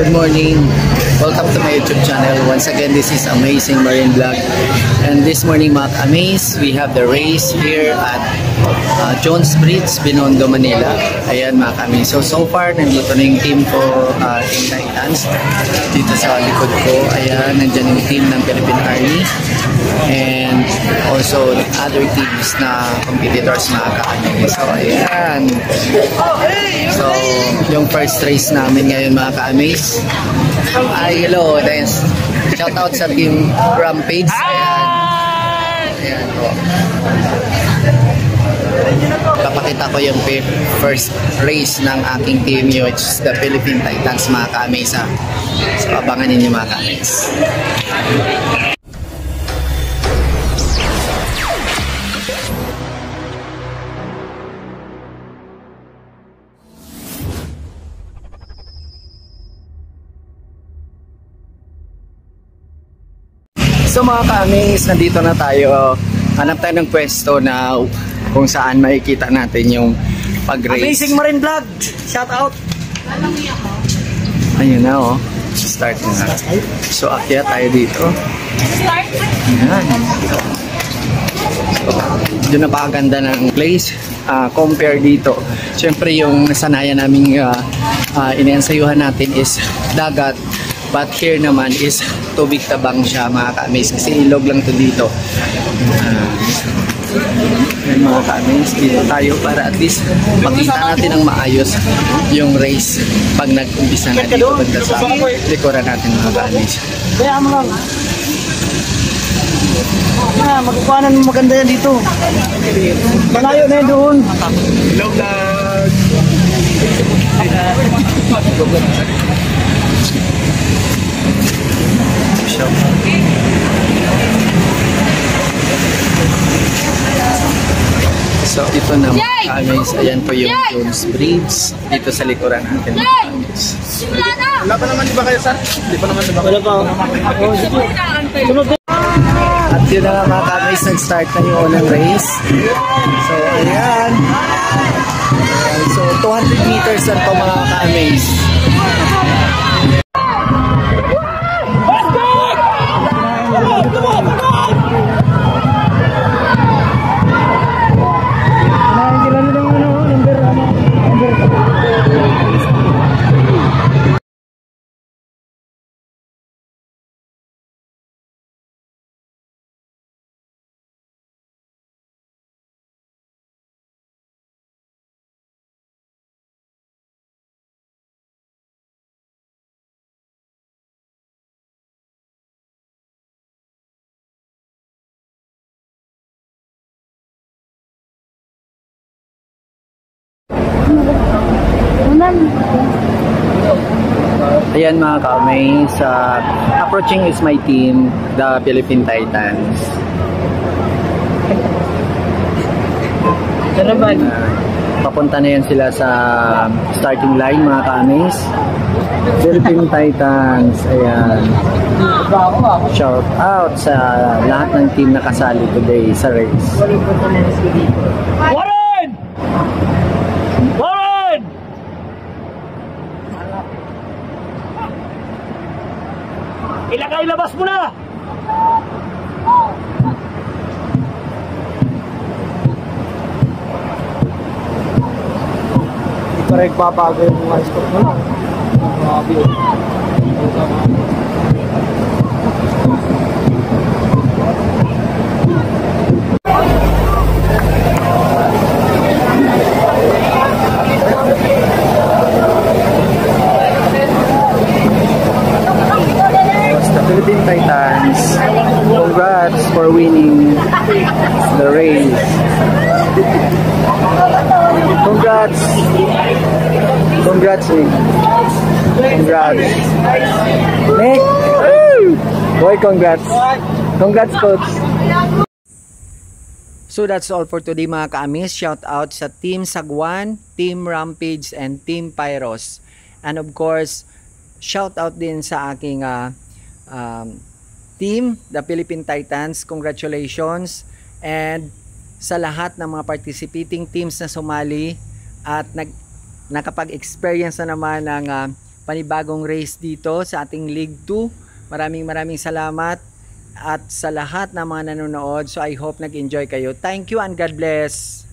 Good morning. Welcome to my YouTube channel. Once again, this is Amazing Marine Vlog. And this morning, mga ka-amaze, we have the race here at Jones Bridge, Binondo, Manila. Ayan mga ka-amaze. So far, nandito na yung team ko, Team Titans. Dito sa likod ko, ayan, nandyan yung team ng Philippine Army. And also other teams na competitors mga ka-amaze. So ayan. So, yung first race namin ngayon mga ka-amaze. Ay, hello, thanks. Shout out sa team Rampage. Ayan. Ayan po. Papakita ko yung first race ng aking team, which is the Philippine Titans mga ka-amaze. So, abangan ninyo mga ka-amaze. So mga ka-amaze, nandito na tayo. Hanap tayo ng pwesto na kung saan makikita natin yung pag-race. Amazing Marine Vlog! Shout out! Ayun na oh. Start na. So akyat tayo dito. Ayan. So, doon napakaganda ng place. Compare dito. Siyempre yung nasanayan naming inensayuhan natin is dagat. But here naman is tubig tabang siya mga ka-amaze kasi ilog lang to dito. Mga ka-amaze, dito tayo para at least makita natin ng maayos yung race pag nag-umpisa na dito banda sa likuran natin mga ka-amaze. Kaya mo lang. Magkukuhanan mo maganda yan dito. Malayo na yun doon. Hello vlog! So ito na mga ka-amaze, ayan po yung Jones Bridge dito sa likuran natin mga ka-amaze. Wala pa naman di ba kayo sir? Di pa naman di ba? Wala pa. At yun na nga mga ka-amaze, nag-start na yung unang race. So ayan. So 200 meters lang po mga ka-amaze. Ayan mga ka-amaze, approaching is my team, the Philippine Titans. Papunta na yan sila sa starting line mga ka-amaze. Philippine Titans, ayan. Shout out sa lahat ng team na kasali today sa race. Warren! Warren! Ilagay, labas mo na! Hindi pa rin babago yung mga sport mo lang. Grabe yun. Philippine Titans, congrats for winning the race. Congrats. Congrats, Nick. Congrats. Nick! Boy, congrats. Congrats, coach. So that's all for today mga ka-amaze. Shout out sa Team Sagwan, Team Rampage, and Team Pyros. And of course, shout out din sa aking team, the Philippine Titans. Congratulations. And sa lahat ng mga participating teams na sumali at nakapag-experience na naman ng panibagong race dito sa ating League 2. Maraming salamat at sa lahat ng mga nanonood. So I hope nag-enjoy kayo. Thank you and God bless.